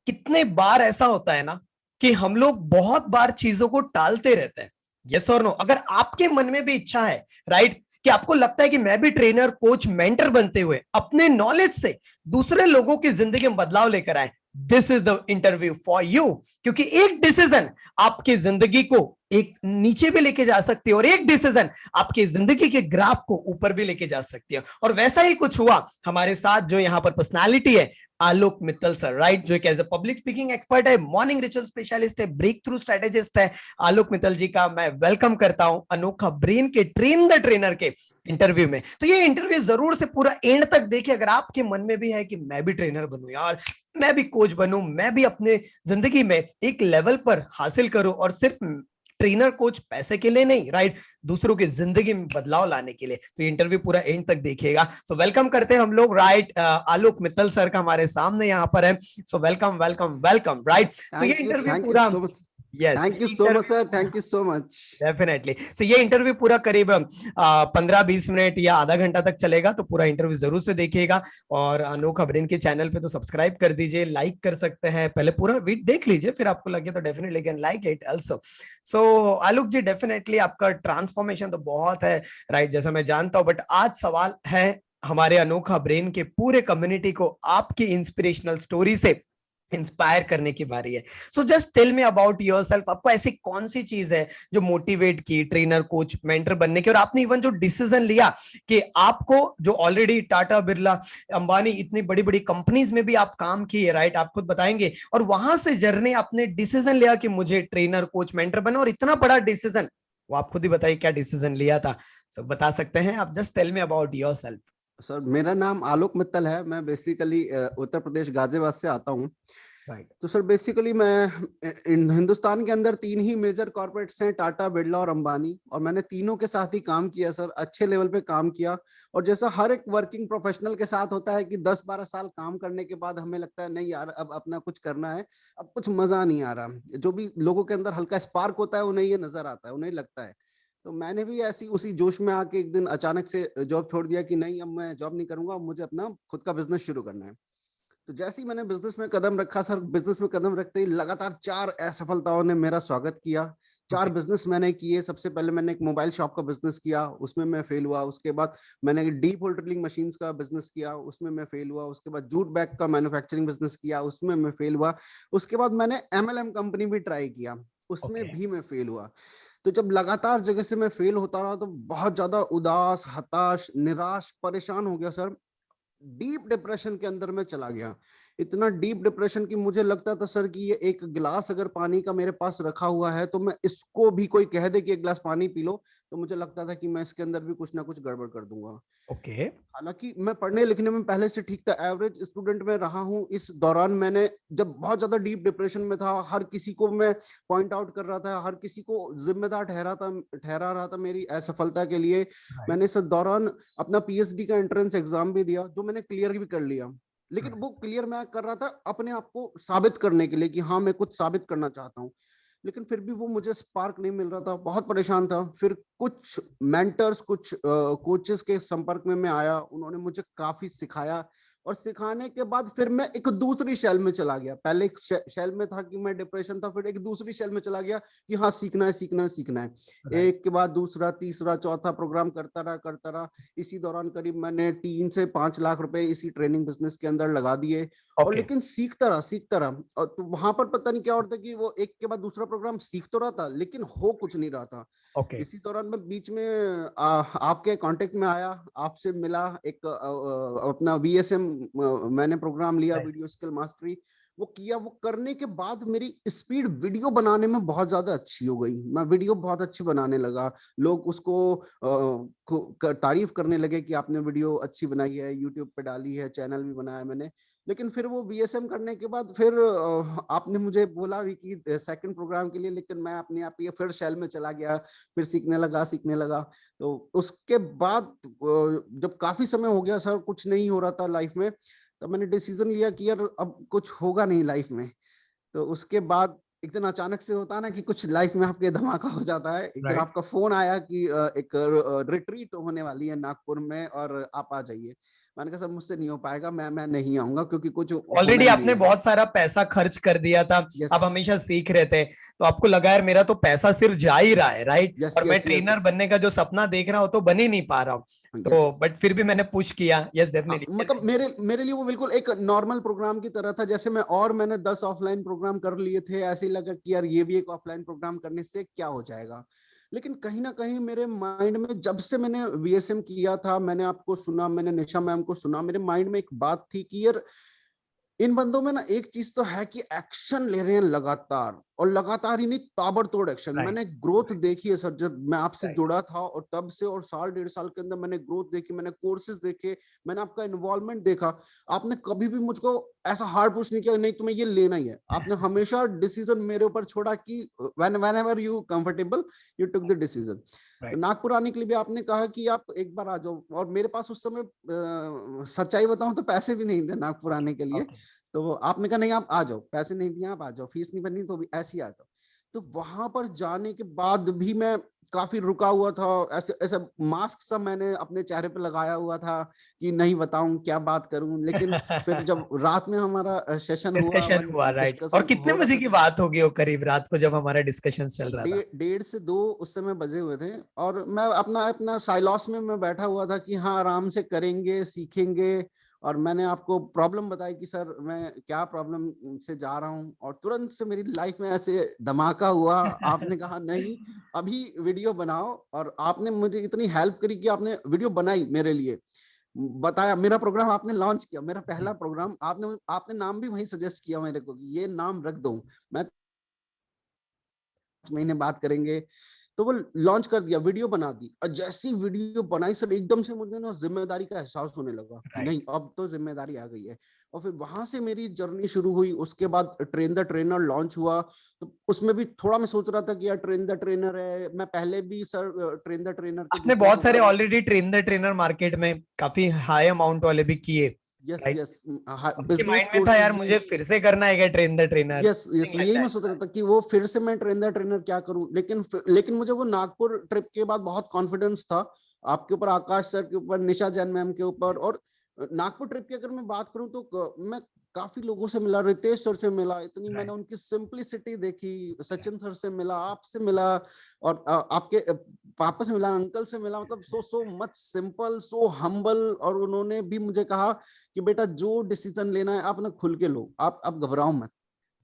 कितने बार ऐसा होता है ना कि हम लोग बहुत बार चीजों को टालते रहते हैं। यस और नो, अगर आपके मन में भी इच्छा है, राइट, कि आपको लगता है कि मैं भी ट्रेनर कोच मेंटर बनते हुए अपने नॉलेज से दूसरे लोगों की जिंदगी में बदलाव लेकर आए, this is the interview for you. क्योंकि एक डिसीजन आपकी जिंदगी को एक नीचे भी लेके जा सकती है और एक डिसीजन आपकी जिंदगी के ग्राफ को ऊपर भी लेके जा सकती है। और वैसा ही कुछ हुआ हमारे साथ। जो यहाँ पर पर्सनालिटी है, आलोक मित्तल सर, राइट, जो as a public speaking expert है, मॉर्निंग रिचुअल स्पेशलिस्ट है, ब्रेक थ्रू स्ट्रेटेजिस्ट है। आलोक मित्तल जी का मैं वेलकम करता हूं अनोखा ब्रेन के ट्रेन द ट्रेनर के इंटरव्यू में। तो ये इंटरव्यू जरूर से पूरा एंड तक देखिए, अगर आपके मन में भी है कि मैं भी ट्रेनर बनूं यार, मैं भी कोच बनूं, मैं भी अपने जिंदगी में एक लेवल पर हासिल करूं, और सिर्फ ट्रेनर कोच पैसे के लिए नहीं, राइट, दूसरों की जिंदगी में बदलाव लाने के लिए। तो इंटरव्यू पूरा एंड तक देखिएगा। सो वेलकम करते हैं हम लोग, राइट, आलोक मित्तल सर का हमारे सामने यहाँ पर है। So welcome welcome welcome, right. So ये इंटरव्यू थैंक यू पूरा, so much. Yes, thank you so much sir, thank you so much. Definitely. So ये इंटरव्यू पूरा करीब 15-20 मिनट या आधा घंटा तक चलेगा, तो पूरा इंटरव्यू जरूर से देखिएगा। और अनोखा ब्रेन के चैनल पे तो सब्सक्राइब कर दीजिए, लाइक कर सकते हैं, पहले पूरा वीडियो देख लीजिए, फिर आपको लगे तो definitely can like it also. So Alok ji, definitely आपका ट्रांसफॉर्मेशन तो बहुत है, राइट, जैसा मैं जानता हूं, बट आज सवाल है हमारे अनोखा ब्रेन के पूरे कम्युनिटी को आपकी इंस्पिरेशनल स्टोरी से इंस्पायर करने की बारी है। So just tell me about yourself. आपको ऐसी कौन सी चीज है जो मोटिवेट की ट्रेनर कोच मेंटर बनने की, और आपने इवन जो डिसीजन लिया कि आपको, जो ऑलरेडी टाटा बिरला अंबानी इतनी बड़ी बड़ी कंपनीज में भी आप काम किए, राइट, आप खुद बताएंगे, और वहां से जर्नी आपने डिसीजन लिया कि मुझे ट्रेनर कोच मेंटर बनना, और इतना बड़ा डिसीजन, वो आप खुद ही बताइए क्या डिसीजन लिया था। सब बता सकते हैं आप? Just tell me about yourself. Sir मेरा नाम आलोक मित्तल है। मैं बेसिकली उत्तर प्रदेश गाजियाबाद से आता हूँ। राइट। तो सर बेसिकली मैं हिंदुस्तान के अंदर तीन ही मेजर कॉर्पोरेट्स हैं, टाटा बिरला और अंबानी, और मैंने तीनों के साथ ही काम किया सर, अच्छे लेवल पे काम किया। और जैसा हर एक वर्किंग प्रोफेशनल के साथ होता है कि 10-12 साल काम करने के बाद हमें लगता है नहीं यार अब अपना कुछ करना है, अब कुछ मजा नहीं आ रहा। जो भी लोगों के अंदर हल्का स्पार्क होता है उन्हें ये नजर आता है, उन्हें लगता है। तो मैंने भी ऐसी उसी जोश में आके एक दिन अचानक से जॉब छोड़ दिया कि नहीं अब मैं जॉब नहीं करूंगा, अब मुझे अपना खुद का बिजनेस शुरू करना है। तो जैसे ही मैंने बिजनेस में कदम रखा सर, बिजनेस में कदम रखते ही लगातार 4 असफलताओं ने मेरा स्वागत किया। चार ओके। बिजनेस मैंने किए। सबसे पहले मैंने एक मोबाइल शॉप का बिजनेस किया, उसमें मैं फेल हुआ। उसके बाद मैंने डीप होल्डरिंग मशीन्स का बिजनेस किया, उसमें मैं फेल हुआ। उसके बाद जूट बैग का मैन्युफैक्चरिंग बिजनेस किया, उसमें मैं फेल हुआ। उसके बाद मैंने एमएलएम कंपनी भी ट्राई किया, उसमें ओके। भी मैं फेल हुआ। तो जब लगातार जगह से मैं फेल होता रहा तो बहुत ज्यादा उदास, हताश, निराश, परेशान हो गया सर। डीप डिप्रेशन के अंदर मैं चला गया। इतना डीप डिप्रेशन कि मुझे लगता था सर कि ये एक गिलास अगर पानी का मेरे पास रखा हुआ है तो मैं इसको भी कोई कह दे कि एक गिलास पानी पी लो, तो मुझे लगता था कि मैं इसके अंदर भी कुछ ना कुछ गड़बड़ कर दूंगा। ओके। हालांकि मैं पढ़ने लिखने में पहले से ठीक था, एवरेज स्टूडेंट में रहा हूँ। इस दौरान मैंने, जब बहुत ज्यादा डीप डिप्रेशन में था, हर किसी को मैं पॉइंट आउट कर रहा था, हर किसी को जिम्मेदार ठहरा रहा था मेरी असफलता के लिए। राइट। मैंने इस दौरान अपना पीएचडी का एंट्रेंस एग्जाम भी दिया, जो मैंने क्लियर भी कर लिया। लेकिन वो क्लियर मैं कर रहा था अपने आप को साबित करने के लिए कि हाँ मैं कुछ साबित करना चाहता हूँ। लेकिन फिर भी वो मुझे स्पार्क नहीं मिल रहा था, बहुत परेशान था। फिर कुछ मेंटर्स, कुछ कोचेस के संपर्क में मैं आया, उन्होंने मुझे काफी सिखाया। और सिखाने के बाद फिर मैं एक दूसरी शैल में चला गया। पहले एक शैल में था कि मैं डिप्रेशन था, फिर एक दूसरी शैल में चला गया कि हाँ सीखना है, सीखना है, सीखना है। राइट। एक के बाद दूसरा, तीसरा, चौथा प्रोग्राम करता रहा, करता रहा। इसी दौरान करीब मैंने 3 से 5 लाख रुपए इसी ट्रेनिंग बिजनेस के अंदर लगा दिए। और ओके। लेकिन सीखता रहा, सीखता रहा। और तो वहां पर पता नहीं क्या होता कि वो एक के बाद दूसरा प्रोग्राम सीख तो रहा था लेकिन हो कुछ नहीं रहा था। ओके। इसी दौरान मैं बीच में आपके कांटेक्ट में आया, आपसे मिला। एक अपना वीएसएम मैंने प्रोग्राम लिया, राइट। Video skill mastery. वो किया, वो करने के बाद मेरी स्पीड वीडियो बनाने में बहुत ज्यादा अच्छी हो गई। मैं वीडियो बहुत अच्छी बनाने लगा। लोग उसको तारीफ करने लगे कि आपने वीडियो अच्छी बनाई है, यूट्यूब पे डाली है, चैनल भी बनाया मैंने। लेकिन फिर वो बीएसएम करने के बाद फिर आपने मुझे बोला भी कि सेकंड प्रोग्राम के लिए, लेकिन मैं अपने आप ही फिर शेल में चला गया। फिर सीखने लगा, सीखने लगा। तो उसके बाद जब काफी समय हो गया सर, कुछ नहीं हो रहा था लाइफ में, तब मैंने डिसीजन लिया कि यार अब कुछ होगा नहीं लाइफ में। तो उसके बाद एक दिन अचानक से होता है ना कि कुछ लाइफ में आपके धमाका हो जाता है। एक दिन राइट। आपका फोन आया कि एक रिट्रीट होने वाली है नागपुर में और आप आ जाइए। मैंने कहा सर मुझसे नहीं हो पाएगा, मैं नहीं आऊंगा क्योंकि कुछ होना ऑलरेडी ही नहीं आपने है। बहुत सारा पैसा खर्च कर दिया था, यस आप हमेशा सीख रहे थे, तो आपको लगा यार मेरा तो पैसा सिर्फ जा ही रहा है, राइट, यस और मैं यस यस ट्रेनर बनने का जो सपना देख रहा हूँ तो बन ही नहीं पा रहा हूँ। यस। तो बट फिर भी मैंने पुश किया, यस डेफिनेटली। मतलब मेरे लिए वो बिल्कुल एक नॉर्मल प्रोग्राम की तरह था, जैसे मैंने 10 ऑफलाइन प्रोग्राम कर लिए थे, ऐसे ही लगा कि यार ये भी एक ऑफलाइन प्रोग्राम करने से क्या हो जाएगा। लेकिन कहीं ना कहीं मेरे माइंड में जब से मैंने वीएसएम किया था, मैंने आपको सुना, मैंने निशा मैम को सुना, मेरे माइंड में एक बात थी कि यार इन बंदों में ना एक चीज तो है कि एक्शन ले रहे हैं लगातार, और लगातार ही नहीं, ताबड़तोड़ एक्शन। राइट मैंने ग्रोथ देखी है सर, जब मैं आपसे राइट। जुड़ा था और तब से, और साल 1.5 साल के अंदर मैंने ग्रोथ देखी, मैंने कोर्सेज देखे, मैंने आपका इन्वॉल्वमेंट देखा। आपने कभी भी मुझको ऐसा हार्ड पुश नहीं किया नहीं तुम्हें ये लेना ही है। आपने हमेशा डिसीजन मेरे ऊपर छोड़ा कि whenever you comfortable you took the decision। तो नागपुर आने के लिए भी आपने कहा कि आप एक बार आ जाओ, और मेरे पास उस समय सच्चाई बताऊं तो पैसे भी नहीं थे नागपुर आने के लिए। ओके। तो आपने कहा नहीं आप आ जाओ, पैसे नहीं दिए आप आ जाओ, फीस नहीं भरनी तो भी ऐसे ही आ जाओ। तो वहां पर जाने के बाद भी मैं काफी रुका हुआ था, ऐसे ऐसे मास्क सा मैंने अपने चेहरे पे लगाया हुआ था कि नहीं बताऊं क्या बात करूं। लेकिन फिर जब रात में हमारा सेशन हुआ, डिस्कशन हमारी हुआ, राइट, और डिस्कशन कितने हो रहा बजे था, की बात होगी वो करीब रात को जब हमारा डिस्कशन चल रहा था? 1:30 से 2 उस समय बजे हुए थे। और मैं अपना अपना साइलॉस में मैं बैठा हुआ था कि हाँ आराम से करेंगे सीखेंगे। और मैंने आपको प्रॉब्लम बताई कि सर मैं क्या प्रॉब्लम से जा रहा हूँ, और तुरंत से मेरी लाइफ में ऐसे धमाका हुआ। आपने कहा नहीं अभी वीडियो बनाओ, और आपने मुझे इतनी हेल्प करी कि आपने वीडियो बनाई मेरे लिए, बताया, मेरा प्रोग्राम आपने लॉन्च किया, मेरा पहला प्रोग्राम आपने आपने नाम भी वही सजेस्ट किया मेरे को कि ये नाम रख दो, मैं 5 महीने बात करेंगे। तो वो लॉन्च कर दिया, वीडियो बना दी, और जैसी वीडियो बनाई सर एकदम से मुझे ना जिम्मेदारी का एहसास होने लगा कि राइट। नहीं अब तो जिम्मेदारी आ गई है। और फिर वहां से मेरी जर्नी शुरू हुई। उसके बाद ट्रेन द ट्रेनर लॉन्च हुआ, तो उसमें भी थोड़ा मैं सोच रहा था कि यार ट्रेन द ट्रेनर है, मैं पहले भी सर ट्रेन द ट्रेनर के आपने जितने बहुत सारे programme. Already train the trainer market में काफी हाई अमाउंट वाले भी किए, यस राइट? यस। आपके बिजनेस माइंड में था कोर्सेज यार भी। मुझे फिर से करना है क्या train the trainer, yes yes, something like यही मैं सोच रहा दैट? था कि वो फिर से मैं ट्रेन द ट्रेनर क्या करूं। लेकिन मुझे वो नागपुर ट्रिप के बाद बहुत कॉन्फिडेंस था आपके ऊपर, आकाश सर के ऊपर, निशा जैन मैम के ऊपर। और नागपुर ट्रिप की अगर मैं बात करूं तो मैं काफी लोगों से मिला, रितेश सर से मिला, इतनी मैंने राइट। उनकी सिंपलिसिटी देखी, सचिन सर से मिला, आपसे मिला, और आपके पापा से मिला, अंकल से मिला। मतलब so much simple, so humble. और उन्होंने भी मुझे कहा कि बेटा जो डिसीजन लेना है आप ना खुल के लो, आप घबराओ मत,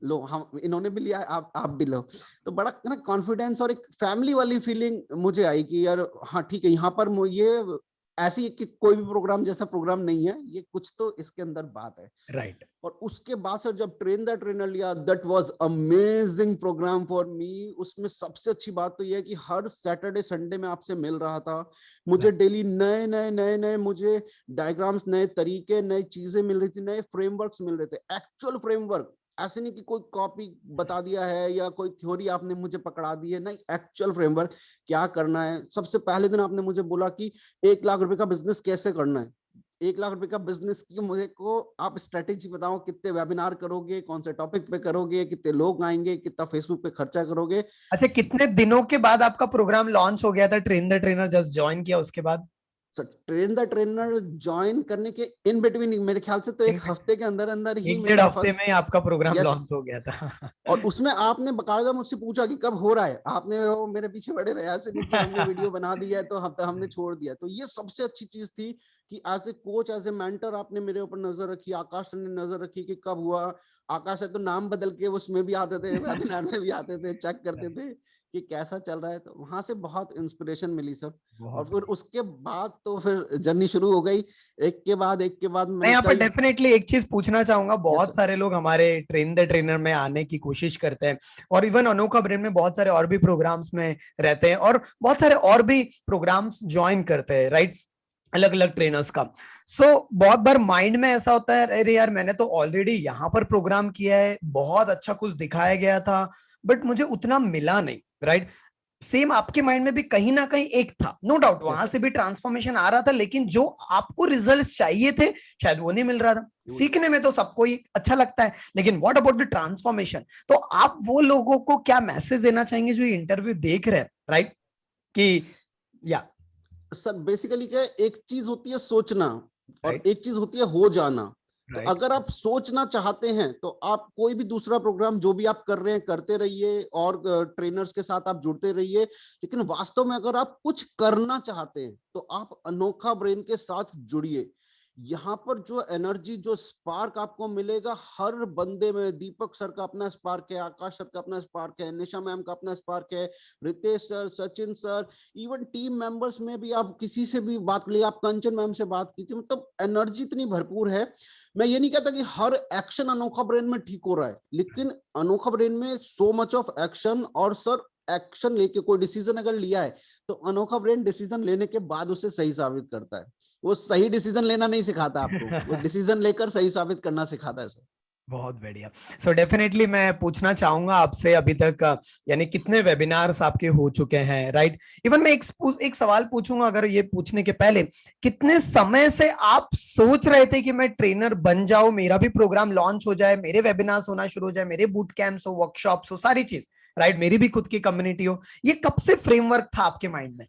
लो, हम इन्होंने भी लिया, आप भी लो। तो बड़ा ना कॉन्फिडेंस और एक फैमिली वाली फीलिंग मुझे आई कि यार हाँ ठीक है, यहाँ पर ये ऐसी कि कोई भी प्रोग्राम जैसा प्रोग्राम नहीं है, ये कुछ तो इसके अंदर बात है। राइट। और उसके बाद सर जब ट्रेन द ट्रेनर लिया, that was amazing programme for me. उसमें सबसे अच्छी बात तो यह है कि हर सैटरडे संडे में आपसे मिल रहा था, मुझे डेली नए नए नए नए मुझे डायग्राम्स, नए तरीके, नई चीजें मिल रही थी, नए फ्रेमवर्क्स मिल रहे थे, एक्चुअल फ्रेमवर्क। ऐसे नहीं कि कोई कॉपी बता दिया है या कोई थ्योरी आपने मुझे पकड़ा दी है, नहीं, एक्चुअल फ्रेमवर्क क्या करना है। सबसे पहले दिन आपने मुझे बोला कि 1 लाख रुपए का बिजनेस कैसे करना है। 1 लाख रुपए का बिजनेस की मुझे को आप स्ट्रेटेजी बताओ, कितने वेबिनार करोगे, कौन से टॉपिक पे करोगे, कितने लोग आएंगे, कितना फेसबुक पे खर्चा करोगे। अच्छा, कितने दिनों के बाद आपका प्रोग्राम लॉन्च हो गया था? Train the trainer just join किया उसके बाद? ट्रेन द ट्रेनर ज्वाइन करने के इन बिटवीन मेरे ख्याल से तो इन 1 हफ्ते के अंदर अंदर ही एक डेढ़ मेरा हफ्ते फर्स्ट। में आपका प्रोग्राम यस। लॉन्च हो गया था? और उसमें आपने बकायदा मुझसे पूछा कि कब हो रहा है, आपने वो मेरे पीछे बड़े रहे, ऐसे नहीं कि हमने वीडियो बना दिया है तो हमने छोड़ दिया। तो ये सबसे अच्छी चीज थी कि as a coach, as a mentor आपने मेरे ऊपर नजर रखी, आकाश ने नजर रखी कि कब हुआ। आकाश है तो नाम बदल के उसमें भी आते थे, वेबिनार में भी आते थे, चेक करते थे कि कैसा चल रहा है। तो वहां से बहुत इंस्पिरेशन मिली सब। और बहुत फिर बढ़िया। उसके बाद तो फिर जर्नी शुरू हो गई, एक के बाद मैं मैंने यहाँ पर कई। डेफिनेटली एक चीज पूछना चाहूंगा, यस बहुत सर। सारे लोग हमारे ट्रेन द ट्रेनर में आने की कोशिश करते हैं, और इवन अनोखा ब्रेन में बहुत सारे और भी प्रोग्राम्स में रहते हैं, और बहुत सारे और भी प्रोग्राम्स ज्वाइन करते हैं, राइट, अलग अलग ट्रेनर्स का। बहुत बार माइंड में ऐसा होता है अरे यार मैंने तो ऑलरेडी यहाँ पर प्रोग्राम किया है, बहुत अच्छा कुछ दिखाया गया था, बट मुझे उतना मिला नहीं, राइट? सेम आपके माइंड में भी कहीं ना कहीं एक था, नो डाउट वहां यस। से भी ट्रांसफॉर्मेशन आ रहा था, लेकिन जो आपको रिजल्ट्स चाहिए थे शायद वो नहीं मिल रहा था। सीखने में तो सबको ही अच्छा लगता है, लेकिन व्हाट अबाउट द ट्रांसफॉर्मेशन? तो आप वो लोगों को क्या मैसेज देना चाहेंगे जो इंटरव्यू देख रहे हैं, राइट? कि या सर बेसिकली क्या है, एक चीज होती है सोचना, और राइट, एक चीज होती है हो जाना। तो राइट, अगर आप सोचना चाहते हैं तो आप कोई भी दूसरा प्रोग्राम जो भी आप कर रहे हैं करते रहिए, और ट्रेनर्स के साथ आप जुड़ते रहिए। लेकिन वास्तव में अगर आप कुछ करना चाहते हैं तो आप अनोखा ब्रेन के साथ जुड़िए। यहाँ पर जो एनर्जी, जो स्पार्क आपको मिलेगा हर बंदे में, दीपक सर का अपना स्पार्क है, आकाश सर का अपना स्पार्क है, निशा मैम का अपना स्पार्क है, Ritesh sir, Sachin sir, even team members में भी आप किसी से भी बात कर ली, आप कंचन मैम से बात कीजिए, मतलब एनर्जी इतनी भरपूर है। मैं ये नहीं कहता कि हर एक्शन अनोखा ब्रेन में ठीक हो रहा है, लेकिन अनोखा ब्रेन में सो मच ऑफ एक्शन। और सर, एक्शन लेके कोई डिसीजन अगर लिया है तो अनोखा ब्रेन डिसीजन लेने के बाद उसे सही साबित करता है। वो सही डिसीजन लेना नहीं सिखाता आपको, वो राइट। डिसीजन लेकर सही साबित करना सिखाता है सर। बहुत बढ़िया। सो डेफिनेटली मैं पूछना चाहूंगा आपसे, अभी तक यानी कितने वेबिनार्स आपके हो चुके हैं, राइट? इवन मैं एक सवाल पूछूंगा, अगर ये पूछने के पहले, कितने समय से आप सोच रहे थे कि मैं ट्रेनर बन जाऊं, मेरा भी प्रोग्राम लॉन्च हो जाए, मेरे वेबिनार्स होना शुरू हो जाए, मेरे बूट कैंप्स हो, वर्कशॉप्स हो, सारी चीज, राइट, मेरी भी खुद की कम्युनिटी हो? ये कब से फ्रेमवर्क था आपके माइंड में?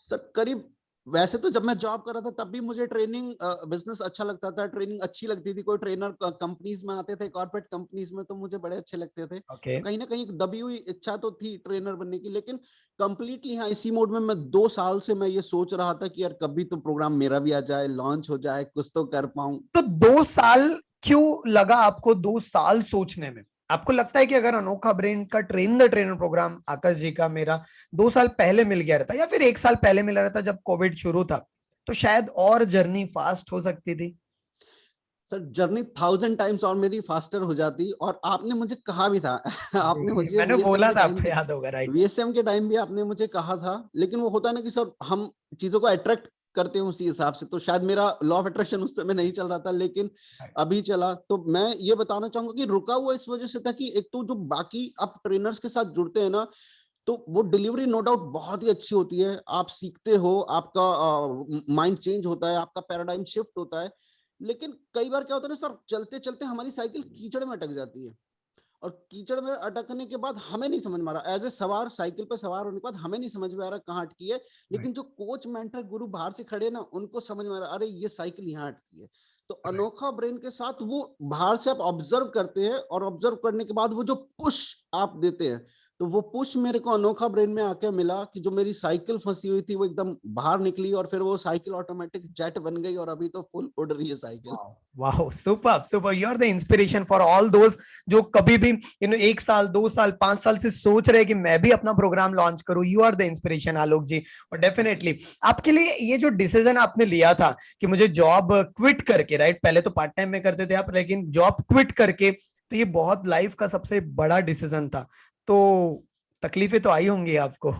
सर करीब, वैसे तो जब मैं जॉब कर रहा था तब भी मुझे ट्रेनिंग बिजनेस अच्छा लगता था, ट्रेनिंग अच्छी लगती थी। कोई ट्रेनर कंपनीज में आते थे, कॉर्पोरेट कंपनीज में, तो मुझे बड़े अच्छे लगते थे। ओके। तो कहीं ना कहीं एक दबी हुई इच्छा तो थी ट्रेनर बनने की। लेकिन कंप्लीटली हाँ, इसी मोड में मैं 2 साल से मैं ये सोच रहा था कि यार कभी तो प्रोग्राम मेरा भी आ जाए, लॉन्च हो जाए, कुछ तो कर पाऊं। तो 2 साल क्यों लगा आपको? 2 साल सोचने में आपको लगता है कि अगर अनोखा ब्रेन का ट्रेन द ट्रेनर प्रोग्राम आकाश जी का मेरा 2 साल पहले मिल गया रहता, या फिर 1 साल पहले मिला रहता जब कोविड शुरू था, तो शायद और जर्नी फास्ट हो सकती थी? सर जर्नी 1000 टाइम्स और मेरी फास्टर हो जाती। और आपने मुझे कहा भी था आपने जी, मुझे मैंने वीएसएम बोला के था, टाइम आपको भी, याद होगा, राइट? वीएसएम के टाइम भी आपने मुझे कहा था। लेकिन वो होता है ना कि सर हम चीजों को अट्रैक्ट करते हैं उसी हिसाब से, तो शायद मेरा लॉ ऑफ अट्रैक्शन उस समय नहीं चल रहा था, लेकिन अभी चला। तो मैं ये बताना चाहूंगा कि रुका हुआ इस वजह से था कि एक तो जो बाकी आप ट्रेनर्स के साथ जुड़ते हैं ना, तो वो डिलीवरी नो डाउट बहुत ही अच्छी होती है। आप सीखते हो, आपका माइंड चेंज होता है, आपका पैराडाइम शिफ्ट होता है। लेकिन कई बार क्या होता है ना सर, चलते चलते हमारी साइकिल कीचड़ में अटक जाती है। और कीचड़ में अटकने के बाद हमें नहीं समझ में आ रहा, एज ए सवार, साइकिल पर सवार होने के बाद हमें नहीं समझ में आ रहा कहाँ अटकी है। लेकिन जो कोच, मेंटर, गुरु बाहर से खड़े ना, उनको समझ में आ रहा, अरे ये साइकिल यहाँ अटकी है। तो अनोखा ब्रेन के साथ वो बाहर से आप ऑब्जर्व करते हैं, और ऑब्जर्व करने के बाद वो जो पुश आप देते हैं, तो वो पुश मेरे को अनोखा ब्रेन में आके मिला कि जो मेरी साइकिल फंसी हुई थी वो एकदम बाहर निकली, और फिर वो साइकिल ऑटोमेटिक जेट बन गई, और अभी तो फुल उड़ रही है cycle. Wow, super super, you are the inspiration for all those जो कभी भी 1 साल 2 साल 5 साल से सोच रहे कि मैं भी अपना प्रोग्राम लॉन्च करूं। यू आर द इंस्पिरेशन आलोक जी। और डेफिनेटली आपके लिए ये जो डिसीजन आपने लिया था कि मुझे जॉब क्विट करके, राइट, पहले तो पार्ट टाइम में करते थे आप, लेकिन जॉब क्विट करके, तो ये बहुत लाइफ का सबसे बड़ा डिसीजन था। तो तकलीफें तो आई होंगी आपको?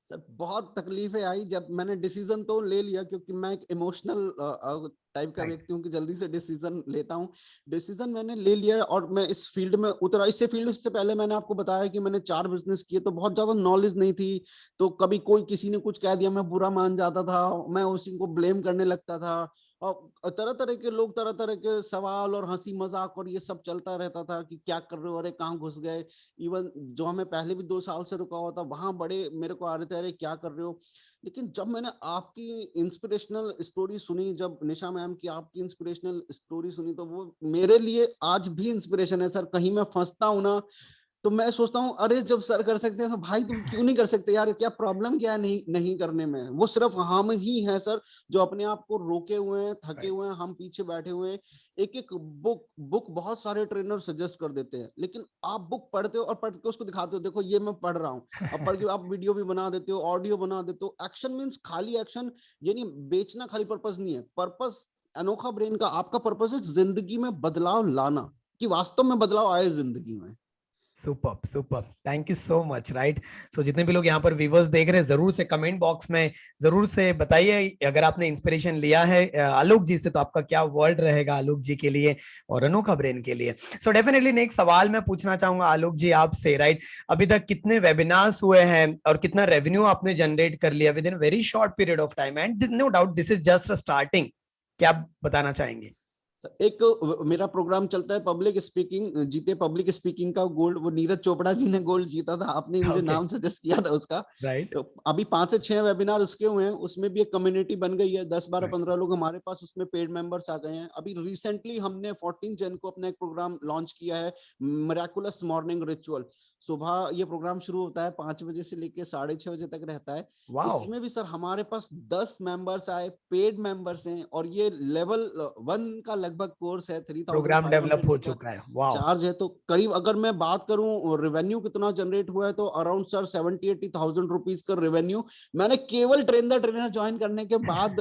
सर बहुत तकलीफें आई जब मैंने डिसीजन तो ले लिया, क्योंकि मैं एक इमोशनल टाइप का राइट। व्यक्ति हूँ कि जल्दी से डिसीजन लेता हूँ। डिसीजन मैंने ले लिया और मैं इस फील्ड में उतरा। इससे फील्ड से पहले मैंने आपको बताया कि मैंने 4 बिजनेस किए, तो बहुत ज्यादा नॉलेज नहीं थी। तो कभी कोई किसी ने कुछ कह दिया, मैं बुरा मान जाता था, मैं उसी को ब्लेम करने लगता था। और तरह तरह के लोग, तरह तरह के सवाल और हंसी मजाक और ये सब चलता रहता था कि क्या कर रहे हो, अरे कहाँ घुस गए। इवन जो हमें पहले भी 2 साल से रुका हुआ था, वहां बड़े मेरे को आ रहे थे, अरे क्या कर रहे हो। लेकिन जब मैंने आपकी इंस्पिरेशनल स्टोरी सुनी, जब निशा मैम की आपकी इंस्पिरेशनल स्टोरी सुनी, तो वो मेरे लिए आज भी इंस्पिरेशन है सर। कहीं मैं फंसता हूं ना, तो मैं सोचता हूँ, अरे जब सर कर सकते हैं तो भाई तुम क्यों नहीं कर सकते यार, क्या प्रॉब्लम क्या है नहीं नहीं करने में। वो सिर्फ हम ही हैं सर जो अपने आप को रोके हुए हैं, थके हुए हैं, हम पीछे बैठे हुए हैं। एक एक बुक बुक बहुत सारे ट्रेनर सजेस्ट कर देते हैं, लेकिन आप बुक पढ़ते हो और पढ़ के उसको दिखाते हो, देखो ये मैं पढ़ रहा हूँ। अब पढ़ के आप वीडियो भी बना देते हो, ऑडियो बना देते हो। एक्शन मीन्स खाली एक्शन, यानी बेचना खाली पर्पस नहीं है। पर्पस अनोखा ब्रेन का आपका पर्पस है जिंदगी में बदलाव लाना, कि वास्तव में बदलाव आए जिंदगी में। Super super, thank you so much, right. So जितने भी लोग यहाँ पर व्यूवर्स देख रहे हैं, जरूर से कमेंट बॉक्स में जरूर से बताइए, अगर आपने इंस्पिरेशन लिया है आलोक जी से, तो आपका क्या वर्ड रहेगा आलोक जी के लिए और अनोखा ब्रेन के लिए। सो डेफिनेटली नेक्स्ट सवाल मैं पूछना चाहूंगा आलोक जी आपसे, राइट। अभी तक कितने वेबिनार्स हुए हैं और कितना रेवेन्यू आपने जनरेट कर लिया within very short period of time? And no doubt this is just starting, क्या आप बताना चाहेंगे? एक मेरा प्रोग्राम चलता है पब्लिक स्पीकिंग, जीते पब्लिक स्पीकिंग का गोल्ड, वो नीरज चोपड़ा जी ने गोल्ड जीता था, आपने मुझे नाम सजेस्ट किया था उसका। राइट। तो अभी 5 से 6 वेबिनार उसके हुए हैं, उसमें भी एक कम्युनिटी बन गई है, 10-12-15 लोग हमारे पास उसमें पेड मेंबर्स आ गए हैं। अभी रिसेंटली हमने 14 जन को अपना एक प्रोग्राम लॉन्च किया है, मिरेकुलस मॉर्निंग रिचुअल। सुबह ये प्रोग्राम शुरू होता है 5 बजे से लेके 6:30 बजे तक रहता है। वाओ। इसमें भी सर हमारे पास 10 मेंबर्स आए, पेड मेंबर्स हैं, और ये लेवल 1 का लगभग कोर्स है, प्रोग्राम 3500 डेवलप हो इसका चुका है, वाओ। चार्ज है। तो करीब अगर मैं बात करूं रेवेन्यू कितना जनरेट हुआ है, तो अराउंड सर 70-80 थाउजेंड रुपीज का रेवेन्यू मैंने केवल ट्रेन द ट्रेनर ज्वाइन करने के बाद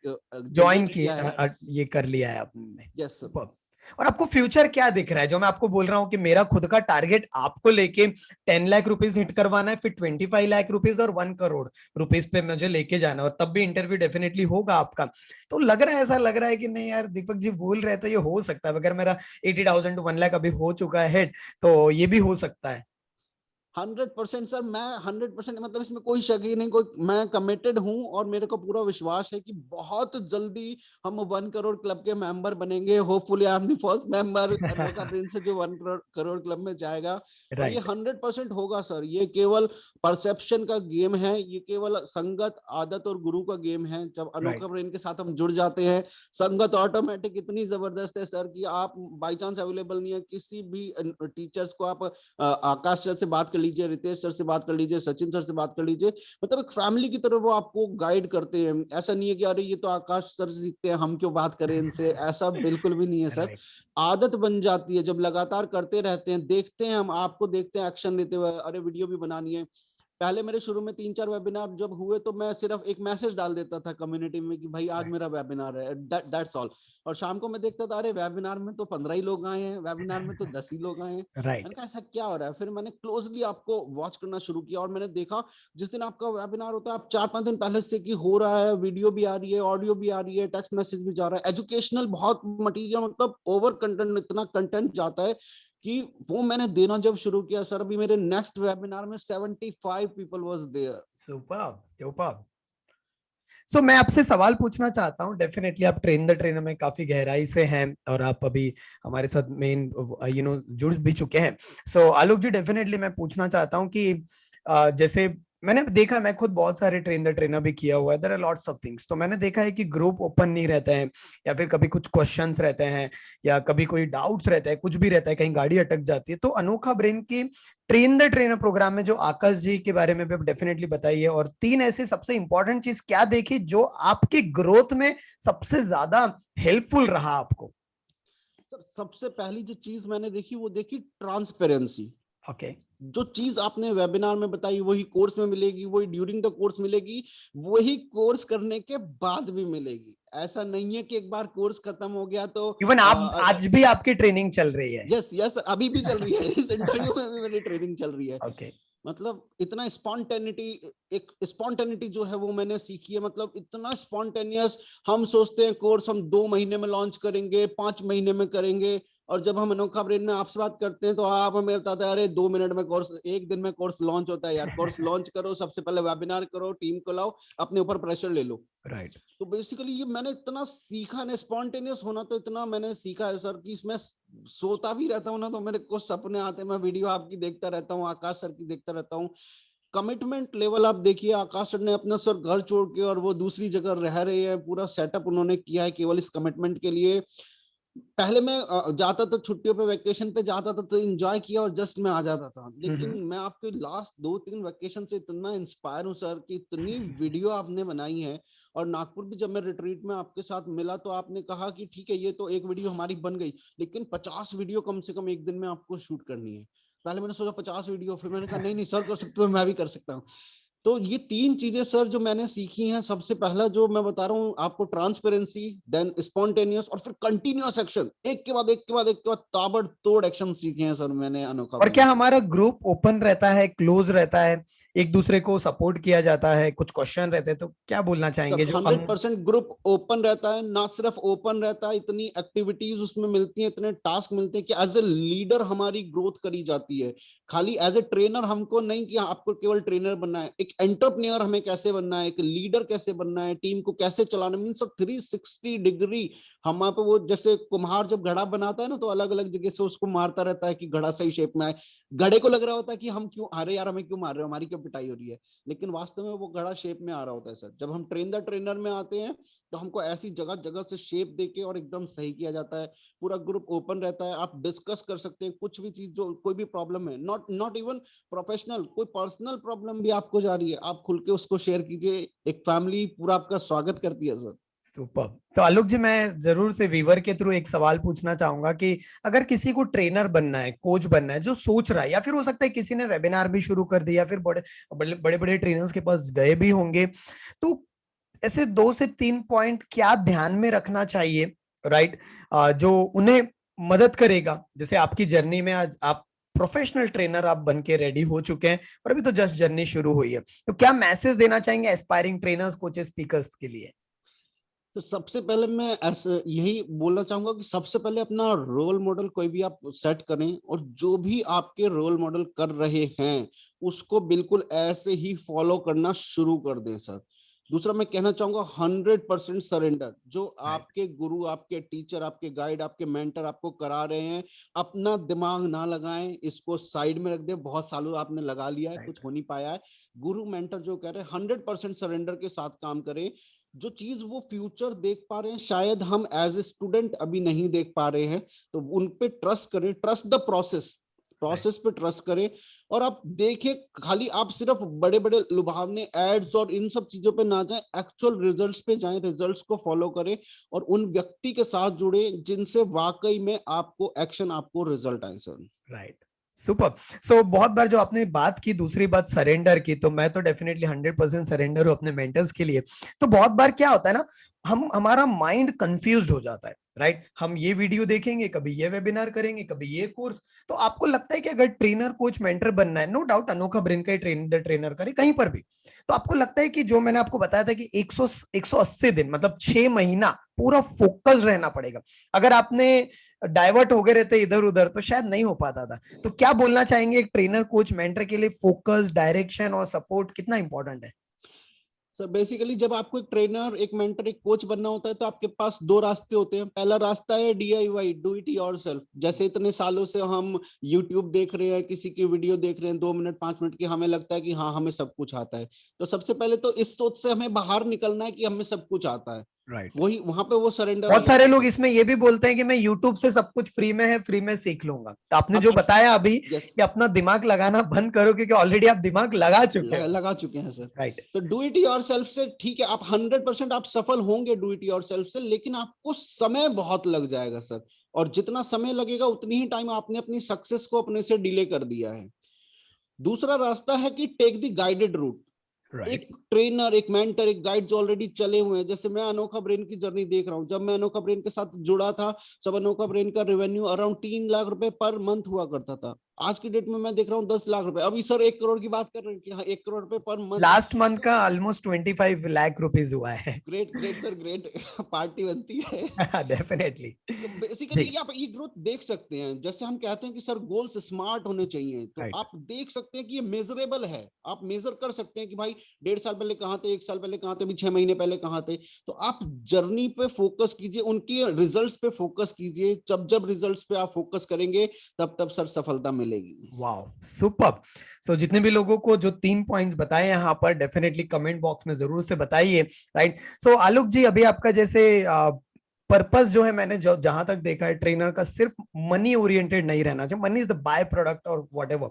ज्वाइन जनरेट की किया है। ये कर लिया है आपने। Yes sir. Superb। और आपको फ्यूचर क्या दिख रहा है? जो मैं आपको बोल रहा हूँ कि मेरा खुद का टारगेट आपको लेके 10 लाख रुपीस हिट करवाना है, फिर 25 लाख रुपीस और 1 करोड़ रुपीस पे मुझे लेके जाना है, और तब भी इंटरव्यू डेफिनेटली होगा आपका। तो लग रहा है, ऐसा लग रहा है कि नहीं यार, दीपक जी बोल रहे तो ये हो सकता है। अगर मेरा 80,000 to 1 लाख अभी हो चुका है हिट, तो ये भी हो सकता है। 100% सर, मैं 100% मतलब इसमें कोई शक ही नहीं, कोई, मैं कमिटेड हूं और मेरे को पूरा विश्वास है कि बहुत जल्दी हम 1 करोड़ क्लब के मेंबर बनेंगे। Hopefully I am the first member अनोखा ब्रेन से जो 1 करोड़ क्लब में जाएगा। और ये राइट। 100% होगा सर। ये केवल परसेप्शन का गेम है, ये केवल संगत, आदत और गुरु का गेम है। जब अनोखा राइट। ब्रेन के साथ हम जुड़ जाते हैं, संगत ऑटोमेटिक इतनी जबरदस्त है सर कि आप बाई चांस अवेलेबल नहीं है, किसी भी टीचर्स को आप आकाश सर से बात कर लीजिए, रितेश सर से बात कर लीजिए, सचिन सर से बात कर लीजिए, मतलब एक फैमिली की तरह वो आपको गाइड करते हैं। ऐसा नहीं है कि अरे ये तो आकाश सर से सीखते हैं, हम क्यों बात करें इनसे, ऐसा बिल्कुल भी नहीं है सर। राइट। आदत बन जाती है जब लगातार करते रहते हैं, देखते हैं, हम आपको देखते हैं एक्शन लेते हुए, अरे वीडियो भी बनानी है। पहले मेरे शुरू में 3-4 वेबिनार जब हुए, तो मैं सिर्फ एक मैसेज डाल देता था कम्युनिटी में कि भाई आज मेरा वेबिनार है, दैट्स ऑल। और शाम को मैं देखता था, अरे वेबिनार में तो 15 ही लोग आए हैं, वेबिनार में तो 10 ही लोग आए हैं। मैंने राइट। कहा ऐसा क्या हो रहा है? फिर मैंने क्लोजली आपको वॉच करना शुरू किया, और मैंने देखा जिस दिन आपका वेबिनार होता है, आप 4-5 दिन पहले से कि हो रहा है, वीडियो भी आ रही है, ऑडियो भी आ रही है, टेक्स्ट मैसेज भी जा रहा है, एजुकेशनल बहुत मटीरियल, मतलब ओवर कंटेंट, इतना कंटेंट जाता है कि वो मैंने देना जब शुरू किया सर, अभी मेरे नेक्स्ट वेबिनार में 75 people was there. Superb, superb. So मैं आपसे सवाल पूछना चाहता हूँ। डेफिनेटली आप ट्रेन द ट्रेनर में काफी गहराई से हैं, और आप अभी हमारे साथ मेन जुड़ भी चुके हैं। सो आलोक जी, डेफिनेटली मैं पूछना चाहता हूँ कि जैसे मैंने देखा, मैं खुद बहुत सारे ट्रेन द ट्रेनर भी किया हुआ है, there are lots of things. तो मैंने देखा है कि ग्रुप ओपन नहीं रहते हैं, या फिर कभी कुछ क्वेश्चंस रहते हैं, या कभी कोई डाउट्स रहता है, कुछ भी रहता है, कहीं गाड़ी अटक जाती है। तो अनोखा ब्रेन की ट्रेन द ट्रेनर प्रोग्राम में जो आकाश जी के बारे में भी डेफिनेटली बताइए, और 3 ऐसे सबसे इंपॉर्टेंट चीज क्या देखी जो आपकी ग्रोथ में सबसे ज्यादा हेल्पफुल रहा आपको? सर सबसे पहली जो चीज मैंने देखी, वो देखी ट्रांसपेरेंसी। ओके। जो चीज आपने वेबिनार में बताई वही कोर्स में मिलेगी, वही ड्यूरिंग द कोर्स मिलेगी, वही कोर्स करने के बाद भी मिलेगी। ऐसा नहीं है कि एक बार कोर्स खत्म हो गया तो इवन आप आज भी आपकी ट्रेनिंग चल रही है? यस यस, अभी भी चल रही है, इस इंटरव्यू में भी मेरी ट्रेनिंग चल रही है। ओके। मतलब इतना स्पॉन्टेनिटी, एक स्पॉन्टेनिटी जो है वो मैंने सीखी है, मतलब इतना स्पॉन्टेनियस। हम सोचते हैं कोर्स हम 2 महीने में लॉन्च करेंगे, 5 महीने में करेंगे, और जब हम अनोखा ब्रेन में आपसे बात करते हैं तो आप हमें बताते हैं अरे 2 मिनट में कोर्स, 1 दिन में कोर्स लॉन्च होता है यार। कोर्स लॉन्च करो, सबसे पहले वेबिनार करो, टीम को लाओ, अपने ऊपर प्रेशर ले लो। राइट। तो बेसिकली ये मैंने इतना सीखा ना, स्पॉन्टेनियस होना तो इतना मैंने सीखा है सर कि इसमें सोता भी रहता हूँ ना तो मेरे को सपने आते हैं, मैं वीडियो आपकी देखता रहता हूँ, आकाश सर की देखता रहता हूँ। कमिटमेंट लेवल आप देखिए, आकाश सर ने अपना सर घर छोड़ के और वो दूसरी जगह रह रहे हैं, पूरा सेटअप उन्होंने किया है केवल इस कमिटमेंट के लिए। पहले मैं जाता था छुट्टियों पे, वेकेशन पे जाता था तो एंजॉय किया और जस्ट मैं आ जाता था, लेकिन मैं आपके लास्ट 2-3 वेकेशन से इतना इंस्पायर हूँ सर कि इतनी वीडियो आपने बनाई है। और नागपुर भी जब मैं रिट्रीट में आपके साथ मिला तो आपने कहा कि ठीक है ये तो एक वीडियो हमारी बन गई, लेकिन 50 वीडियो कम से कम एक दिन में आपको शूट करनी है। पहले मैंने सोचा 50 वीडियो, फिर मैंने कहा नहीं नहीं सर कर सकते हो, मैं भी कर सकता हूँ। तो ये 3 चीजें सर जो मैंने सीखी हैं, सबसे पहला जो मैं बता रहा हूँ आपको, ट्रांसपेरेंसी, देन स्पॉन्टेनियस, और फिर कंटिन्यूअस एक्शन, एक के बाद एक के बाद एक के बाद ताबड़तोड़ एक्शन सीखे हैं सर मैंने अनोखा और ब्रेन क्या से। हमारा ग्रुप ओपन रहता है, क्लोज रहता है, एक दूसरे को सपोर्ट किया जाता है, कुछ क्वेश्चन रहते हैं, तो क्या बोलना चाहेंगे जो 100% ग्रुप ओपन रहता है, ना सिर्फ ओपन रहता है, इतनी एक्टिविटीज उसमें मिलती हैं, इतने टास्क मिलते हैं कि एज ए लीडर हमारी ग्रोथ करी जाती है। खाली एज ए ट्रेनर हमको नहीं कि आपको केवल ट्रेनर बनना है, एक एंटरप्रेन्योर हमें कैसे बनना है, एक लीडर कैसे बनना है, टीम को कैसे चलाना, मीन सब 360 डिग्री हम पे वो, जैसे कुम्हार जब घड़ा बनाता है ना तो अलग अलग जगह से उसको मारता रहता है कि घड़ा सही शेप में आए। घड़े को लग रहा होता है कि हम क्यों, अरे यार हमें क्यों मार रहे हो, हमारी क्यों पिटाई हो रही है, लेकिन वास्तव में वो घड़ा शेप में आ रहा होता है सर। जब हम ट्रेन द ट्रेनर में आते हैं तो हमको ऐसी जगह जगह से शेप देके और एकदम सही किया जाता है। पूरा ग्रुप ओपन रहता है, आप डिस्कस कर सकते हैं कुछ भी चीज, जो कोई भी प्रॉब्लम है, नॉट नॉट इवन प्रोफेशनल, कोई पर्सनल प्रॉब्लम भी आपको जा रही है, आप खुल के उसको शेयर कीजिए, एक फैमिली पूरा आपका स्वागत करती है सर। सुपर। तो आलोक जी, मैं जरूर से व्यूवर के थ्रू एक सवाल पूछना चाहूंगा कि अगर किसी को ट्रेनर बनना है, कोच बनना है, जो सोच रहा है, या फिर हो सकता है किसी ने वेबिनार भी शुरू कर दिया, फिर बड़े बड़े बड़े ट्रेनर्स के पास गए भी होंगे, तो ऐसे 2 से 3 पॉइंट क्या ध्यान में रखना चाहिए, राइट, जो उन्हें मदद करेगा। जैसे आपकी जर्नी में आज आप प्रोफेशनल ट्रेनर आप बन के रेडी हो चुके हैं, और अभी तो जस्ट जर्नी शुरू हुई है, तो क्या मैसेज देना चाहेंगे एस्पायरिंग ट्रेनर्स, कोचेस, स्पीकर्स के लिए? तो सबसे पहले मैं ऐसे यही बोलना चाहूंगा कि सबसे पहले अपना रोल मॉडल कोई भी आप सेट करें, और जो भी आपके रोल मॉडल कर रहे हैं उसको बिल्कुल ऐसे ही फॉलो करना शुरू कर दें सर। दूसरा मैं कहना चाहूंगा 100% सरेंडर। जो राइट। आपके गुरु, आपके टीचर, आपके गाइड, आपके मेंटर आपको करा रहे हैं, अपना दिमाग ना लगाएं, इसको साइड में रख दें। बहुत सालों आपने लगा लिया है, कुछ हो नहीं पाया है, गुरु मेंटर जो कह रहे हैं 100% सरेंडर के साथ काम करें। जो चीज वो फ्यूचर देख पा रहे हैं शायद हम एज ए स्टूडेंट अभी नहीं देख पा रहे हैं, तो उन पे ट्रस्ट करें, ट्रस्ट द प्रोसेस, प्रोसेस पे ट्रस्ट करें। और आप देखें, खाली आप सिर्फ बड़े बड़े लुभावने एड्स और इन सब चीजों पे ना जाएं, एक्चुअल रिजल्ट्स पे जाएं, रिजल्ट्स को फॉलो करें और उन व्यक्ति के साथ जुड़े जिनसे वाकई में आपको एक्शन, आपको रिजल्ट आए सर। राइट। सुपर। सो बहुत बार जो आपने बात की, दूसरी बात सरेंडर की, तो मैं तो डेफिनेटली 100% सरेंडर हूं अपने मेंटर्स के लिए। तो बहुत बार क्या होता है ना, हमारा माइंड कंफ्यूज हो जाता है, राइट। हम ये वीडियो देखेंगे, कभी ये वेबिनार करेंगे, कभी ये कोर्स। तो आपको लगता है कि अगर ट्रेनर, कोच, मेंटर बनना है, नो डाउट अनोखा ब्रेन का ट्रेनर करे कहीं पर भी, तो आपको लगता है कि जो मैंने आपको बताया था कि 180 दिन मतलब 6 महीना पूरा फोकस रहना पड़ेगा। अगर आपने डाइवर्ट हो गए रहते इधर उधर तो शायद नहीं हो पाता था। तो क्या बोलना चाहेंगे एक ट्रेनर, कोच, मेंटर के लिए फोकस, डायरेक्शन और सपोर्ट कितना इंपॉर्टेंट है? सर बेसिकली जब आपको एक ट्रेनर, एक मेंटर, एक कोच बनना होता है तो आपके पास दो रास्ते होते हैं। पहला रास्ता है DIY, डू इट योरसेल्फ। जैसे इतने सालों से हम यूट्यूब देख रहे हैं, किसी की वीडियो देख रहे हैं 2 मिनट 5 मिनट की, हमें लगता है कि हाँ हमें सब कुछ आता है। तो सबसे पहले तो इस सोच से हमें बाहर निकलना है कि हमें सब कुछ आता है। राइट। वही वहां पे वो सरेंडर आ बहुत जाता सारे है लोग सर। इसमें ये भी बोलते हैं कि मैं यूट्यूब से सब कुछ फ्री में है, फ्री में सीख लूंगा। तो आपने जो अब बताया अभी यस, कि अपना दिमाग लगाना बंद करो, क्योंकि ऑलरेडी आप दिमाग लगा चुके हो। लगा चुके हैं सर। राइट। तो डू इट योरसेल्फ से ठीक है, आप 100% आप सफल होंगे डू इट योरसेल्फ से, लेकिन आपको समय बहुत लग जाएगा सर। और जितना समय लगेगा उतनी ही टाइम आपने अपनी सक्सेस को अपने से डिले कर दिया है। दूसरा रास्ता है कि take the guided route. Right. एक ट्रेनर, एक मेंटर, एक गाइड जो ऑलरेडी चले हुए हैं, जैसे मैं अनोखा ब्रेन की जर्नी देख रहा हूँ। जब मैं अनोखा ब्रेन के साथ जुड़ा था, सब अनोखा ब्रेन का रेवेन्यू अराउंड 3 लाख रुपए पर मंथ हुआ करता था। आज की डेट में मैं देख रहा हूँ 10 लाख रुपए। अभी सर 1 करोड़ की बात कर रहे हैं कि हाँ 1 करोड़ रुपए पर मंथ। लास्ट मंथ का ऑलमोस्ट 25 लाख रुपीज हुआ है। Great great sir, great. Party बनती है। डेफिनेटली। तो बेसिकली जी। आप ये ग्रोथ देख सकते हैं। जैसे हम कहते हैं कि सर गोल्स स्मार्ट होने चाहिए, तो राइट। आप देख सकते हैं कि ये मेजरेबल है। आप मेजर कर सकते हैं कि भाई 1.5 साल पहले कहाँ थे, 1 साल पहले कहाँ थे, अभी 6 महीने पहले कहाँ थे। तो आप जर्नी पे फोकस कीजिए, उनके रिजल्ट्स पे फोकस कीजिए। जब जब रिजल्ट्स पे आप फोकस करेंगे तब तब सर सफलता मिलेगी। Wow, super. सो जितने भी लोगों को जो 3 पॉइंट्स बताए यहाँ पर, डेफिनेटली कमेंट बॉक्स में जरूर से बताइए। राइट। सो आलोक जी, अभी आपका जैसे पर्पस जो है, मैंने जो जहां तक देखा है, ट्रेनर का सिर्फ मनी ओरिएंटेड नहीं रहना चाहिए, money is the by product और व्हाटएवर।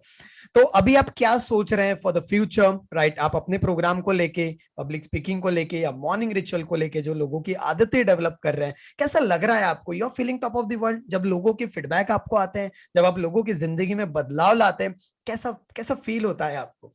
तो अभी आप क्या सोच रहे हैं फॉर द फ्यूचर, राइट? आप अपने प्रोग्राम को लेके, पब्लिक स्पीकिंग को लेके, या मॉर्निंग रिचुअल को लेके, जो लोगों की आदतें डेवलप कर रहे हैं, कैसा लग रहा है आपको? You are feeling top of the world जब लोगों के फीडबैक आपको आते हैं, जब आप लोगों की जिंदगी में बदलाव लाते हैं, कैसा कैसा फील होता है आपको?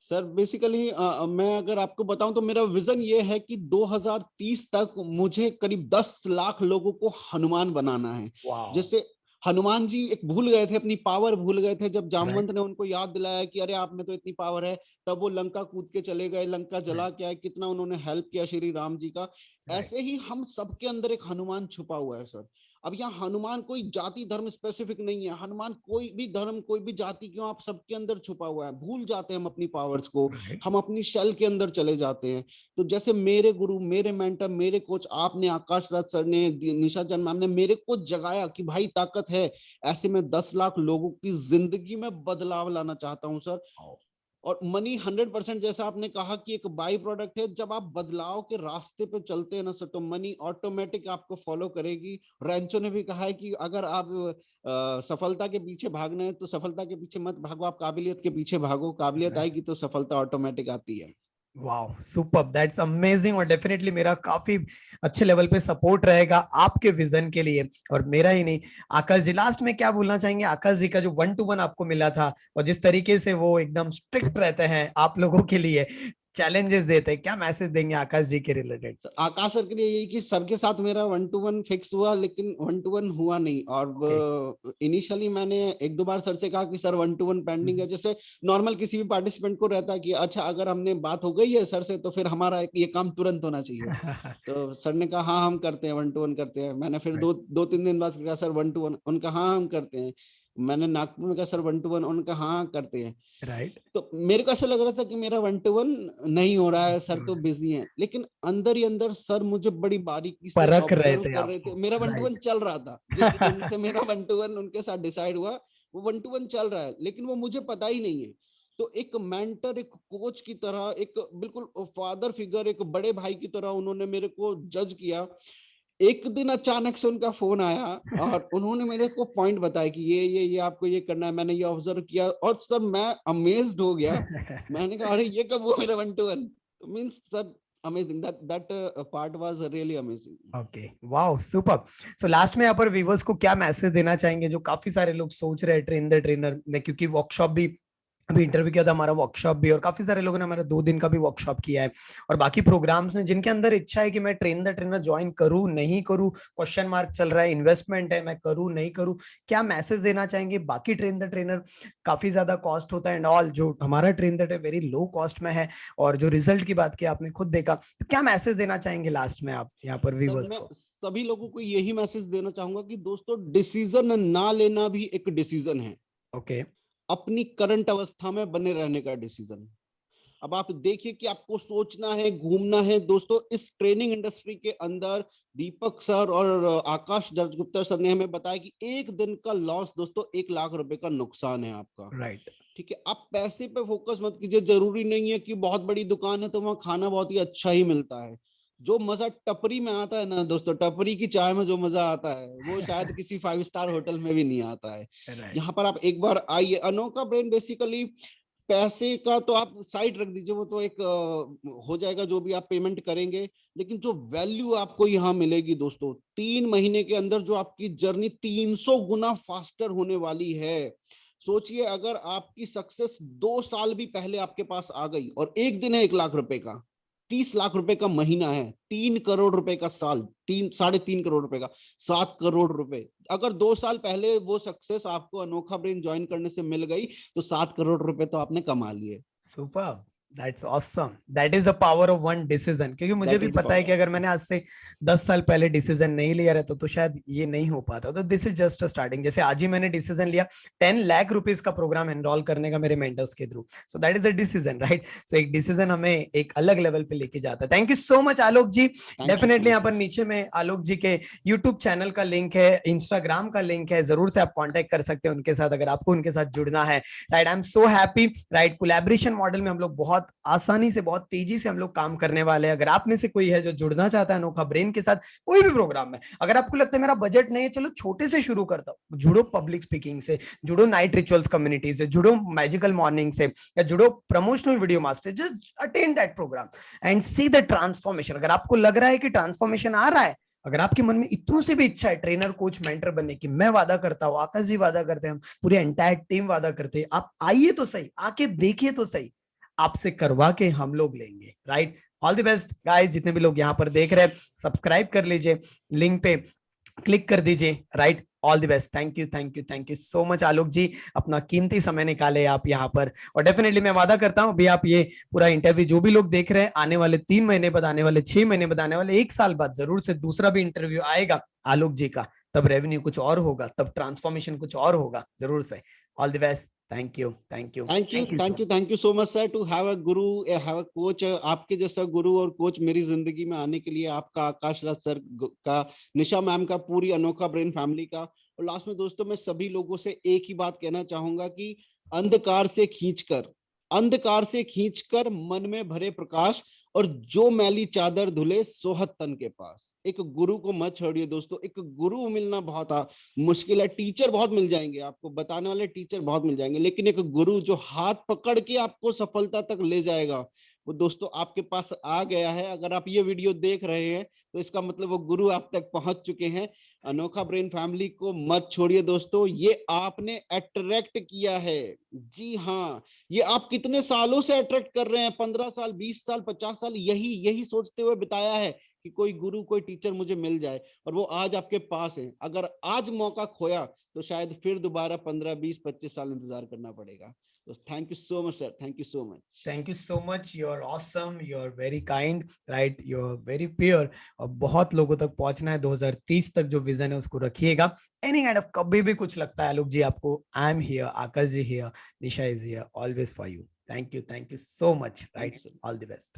सर बेसिकली मैं अगर आपको बताऊं तो मेरा विजन ये है कि 2030 तक मुझे करीब 10 लाख लोगों को हनुमान बनाना है। वाओ। जैसे हनुमान जी एक भूल गए थे, अपनी पावर भूल गए थे, जब जामवंत ने उनको याद दिलाया कि अरे आप में तो इतनी पावर है, तब वो लंका कूद के चले गए, लंका जला के आए, कितना उन्होंने हेल्प किया श्री राम जी का। ऐसे ही हम सबके अंदर एक हनुमान छुपा हुआ है सर। अब यहाँ हनुमान कोई जाति धर्म स्पेसिफिक नहीं है, हनुमान कोई भी धर्म कोई भी जाति क्यों, आप सबके अंदर छुपा हुआ है। भूल जाते हैं हम अपनी पावर्स को, हम अपनी शेल के अंदर चले जाते हैं। तो जैसे मेरे गुरु, मेरे मेंटर, मेरे कोच आपने, आकाश राज सर ने, निशा जैन मैम ने मेरे को जगाया कि भाई ताकत है। ऐसे में 10 लाख लोगों की जिंदगी में बदलाव लाना चाहता हूं सर। और मनी 100% जैसा आपने कहा कि एक बाई प्रोडक्ट है, जब आप बदलाव के रास्ते पे चलते हैं ना सर, तो मनी ऑटोमेटिक आपको फॉलो करेगी। रैंचो ने भी कहा है कि अगर आप सफलता के पीछे भागना है तो सफलता के पीछे मत भागो, आप काबिलियत के पीछे भागो, काबिलियत आएगी तो सफलता ऑटोमेटिक आती है। Wow super, that's amazing. और डेफिनेटली मेरा काफी अच्छे लेवल पे सपोर्ट रहेगा आपके विजन के लिए। और मेरा ही नहीं, आकाश जी लास्ट में क्या बोलना चाहेंगे? आकाश जी का जो 1-to-1 आपको मिला था और जिस तरीके से वो एकदम स्ट्रिक्ट रहते हैं आप लोगों के लिए, चैलेंजेस देते हैं, क्या मैसेज देंगे आकाश जी के रिलेटेड? आकाश सर के लिए यही कि सर के साथ मेरा 1-to-1 फिक्स हुआ, लेकिन 1-to-1 हुआ नहीं। और इनिशियली मैंने 1-2 बार सर से कहा कि सर 1-to-1 पेंडिंग है, जैसे नॉर्मल किसी भी पार्टिसिपेंट को रहता है कि अच्छा अगर हमने बात हो गई है सर से तो फिर हमारा ये काम तुरंत होना चाहिए। तो सर ने कहा हाँ हम करते हैं, 1-to-1 करते हैं। मैंने फिर 2-3 दिन बाद कहा सर 1-to-1, उनका हाँ हम करते हैं। मैंने नागपुर में कहा सर 1-to-1, उनका हाँ करते हैं। राइट। तो मेरे को ऐसा लग रहा था कि मेरा 1-to-1 नहीं हो रहा है, सर तो बिजी हैं, लेकिन अंदर ही अंदर सर मुझे बड़ी बारीकी से परख रहे ऑब्जर्व थे कर रहे थे। आपको, मेरा 1-to-1 राइट। चल रहा था, जिस दिन से मेरा 1-to-1 उनके साथ डिसाइड हुआ, वो 1-to-1 चल रहा है, लेकिन वो मुझे पता ही नहीं है। तो एक मेंटर, एक कोच की तरह, एक बिल्कुल फादर फिगर, एक बड़े भाई की तरह उन्होंने मेरे को जज किया। एक दिन अचानक से उनका फोन आया और उन्होंने मेरे को पॉइंट बताया कि ये आपको ये करना है। मैंने ये ऑब्जर्व किया और सर मैं अमेज्ड हो गया। मैंने कहा अरे ये कब हुआ मेरा 1-to-1? Means sir amazing, that part was really amazing. Okay, wow super. So last में यहाँ पर व्यूवर्स को क्या मैसेज देना चाहेंगे, जो काफी सारे लोग सोच रहे हैं ट्रेन द ट्रेनर में, क्योंकि वर्कशॉप भी अभी इंटरव्यू किया था, हमारा वर्कशॉप भी, और काफी सारे लोगों ने हमारा 2 दिन का भी वर्कशॉप किया है, और बाकी प्रोग्राम्स में जिनके अंदर इच्छा है कि मैं ट्रेन द ट्रेनर ज्वाइन करूं नहीं करूं, क्वेश्चन मार्क चल रहा है, इन्वेस्टमेंट है, मैं करूं नहीं करूं, क्या मैसेज देना चाहेंगे? बाकी ट्रेन द ट्रेनर काफी ज्यादा कॉस्ट होता है एंड ऑल, जो हमारा train the trainer very low cost में है, और जो रिजल्ट की बात की आपने खुद देखा, तो क्या मैसेज देना चाहेंगे लास्ट में आप यहाँ पर सर व्यूवर्स मैं को? सभी लोगों को यही मैसेज देना चाहूंगा कि दोस्तों डिसीजन ना लेना भी एक डिसीजन है। ओके। अपनी करंट अवस्था में बने रहने का डिसीजन। अब आप देखिए कि आपको सोचना है, घूमना है। दोस्तों इस ट्रेनिंग इंडस्ट्री के अंदर दीपक सर और आकाश दर्जगुप्ता सर ने हमें बताया कि एक दिन का लॉस दोस्तों 1 लाख रुपए का नुकसान है आपका। राइट। ठीक है, आप पैसे पे फोकस मत कीजिए। जरूरी नहीं है कि बहुत बड़ी दुकान है तो वहां खाना बहुत ही अच्छा ही मिलता है। जो मजा टपरी में आता है ना दोस्तों, टपरी की चाय में जो मजा आता है वो शायद किसी 5 स्टार होटल में भी नहीं आता है। राइट। यहाँ पर आप एक बार आइए। अनोखा ब्रेन बेसिकली पैसे का तो आप साइड रख दीजिए, वो तो एक हो जाएगा जो भी आप पेमेंट करेंगे। लेकिन जो वैल्यू आपको यहाँ मिलेगी दोस्तों, 3 महीने के अंदर जो आपकी जर्नी 300 गुना फास्टर होने वाली है। सोचिए अगर आपकी सक्सेस 2 साल भी पहले आपके पास आ गई और एक दिन है 1 लाख रुपए का, 30 लाख रुपए का महीना है, 3 करोड़ रुपए का साल, 3-3.5 करोड़ रुपए का, 7 करोड़ रुपए। अगर 2 साल पहले वो सक्सेस आपको अनोखा ब्रेन ज्वाइन करने से मिल गई तो 7 करोड़ रुपए तो आपने कमा लिए। Super, that's awesome, that is the power of one decision. क्योंकि मुझे दैट भी इज द पता है कि पावर। अगर मैंने आज से 10 साल पहले डिसीजन नहीं लिया रहता तो शायद ये नहीं हो पाता। तो दिस इज जस्ट स्टार्टिंग। जैसे आज ही मैंने डिसीजन लिया 10 लाख रुपीज का प्रोग्राम एनरोल करने का मेरे मेंटर्स के through, so that is a decision, right? So एक डिसीजन हमें एक अलग लेवल पे लेके जाता है। Thank you so much Alok ji. Thank you, definitely thank यहाँ यू। पर नीचे में आलोक जी के यूट्यूब चैनल का लिंक है, इंस्टाग्राम का लिंक है, जरूर से आप कॉन्टेक्ट कर सकते हैं उनके साथ अगर आपको उनके साथ जुड़ना है। Right, I am so happy. Right, collaboration model में हम लोग बहुत आसानी से, बहुत तेजी से हम लोग काम करने वाले हैं। अगर आप में से कोई है जो जुड़ना चाहता है अनोखा ब्रेन के साथ कोई भी प्रोग्राम में, अगर आपको लगता है मेरा बजट नहीं है, चलो छोटे से शुरू करता हूं, जुड़ो पब्लिक स्पीकिंग से, जुड़ो नाइट रिचुअल्स कम्युनिटी से, जुड़ो मैजिकल मॉर्निंग से, या जुड़ो promotional video master, just attend that programme and see the transformation. अगर आपको लग रहा है कि ट्रांसफॉर्मेशन आ रहा है, अगर आपके मन में इतनों से भी इच्छा है ट्रेनर कोच मेंटर बनने की, मैं वादा करता हूं, आकाश जी वादा करते हैं, हम पूरी एंटायर टीम वादा करते हैं, आप आइए तो सही, आके देखिए तो सही, आपसे करवा के हम लोग लेंगे। Right, all the best guys. जितने भी लोग यहाँ पर देख रहे हैं, सब्सक्राइब कर लीजिए, लिंक पे क्लिक कर दीजिए। Right, all the best. Thank you so much Alok ji, अपना कीमती समय निकाले आप यहाँ पर। और डेफिनेटली मैं वादा करता हूँ, अभी आप ये पूरा इंटरव्यू जो भी लोग देख रहे हैं, आने वाले 3 महीने बाद, आने वाले 6 महीने बाद, आने वाले 1 साल बाद जरूर से दूसरा भी इंटरव्यू आएगा आलोक जी का। तब रेवेन्यू कुछ और होगा, तब ट्रांसफॉर्मेशन कुछ और होगा जरूर से। All the best. Thank you thank you so much sir to have a guru, have a coach. आपके जैसा गुरु और कोच मेरी जिंदगी में आने के लिए आपका, आकाश राज सर का, निशा मैम का, पूरी अनोखा ब्रेन फैमिली का। और लास्ट में दोस्तों मैं सभी लोगों से एक ही बात कहना चाहूंगा कि अंधकार से खींचकर, अंधकार से खींचकर मन में भरे प्रकाश, और जो मैली चादर धुले सोहत तन के पास। एक गुरु को मत छोड़िए दोस्तों, एक गुरु मिलना बहुत मुश्किल है। टीचर बहुत मिल जाएंगे आपको, बताने वाले टीचर बहुत मिल जाएंगे, लेकिन एक गुरु जो हाथ पकड़ के आपको सफलता तक ले जाएगा, वो दोस्तों आपके पास आ गया है। अगर आप ये वीडियो देख रहे हैं तो इसका मतलब वो गुरु आप तक पहुंच चुके हैं। अनोखा ब्रेन फैमिली को मत छोड़िए दोस्तों, ये आपने अट्रैक्ट किया है। जी हाँ, ये आप कितने सालों से अट्रैक्ट कर रहे हैं, 15 साल, 20 साल, 50 साल, यही यही सोचते हुए बिताया है कि कोई गुरु, कोई टीचर मुझे मिल जाए, और वो आज आपके पास है। अगर आज मौका खोया तो शायद फिर दोबारा 15, 20, 25 साल इंतजार करना पड़ेगा। तो thank you so much sir, thank you so much. Thank you so much. You are awesome, you are very kind, right, you are very pure. और बहुत लोगों तक पहुंचना है 2030 तक, जो विजन है उसको रखिएगा। एनी काइंड ऑफ कभी भी कुछ लगता है आलोक जी आपको, I am here, Akash ji here, Nisha is here, always for you. Thank you so much, thank you right, sir. All the best.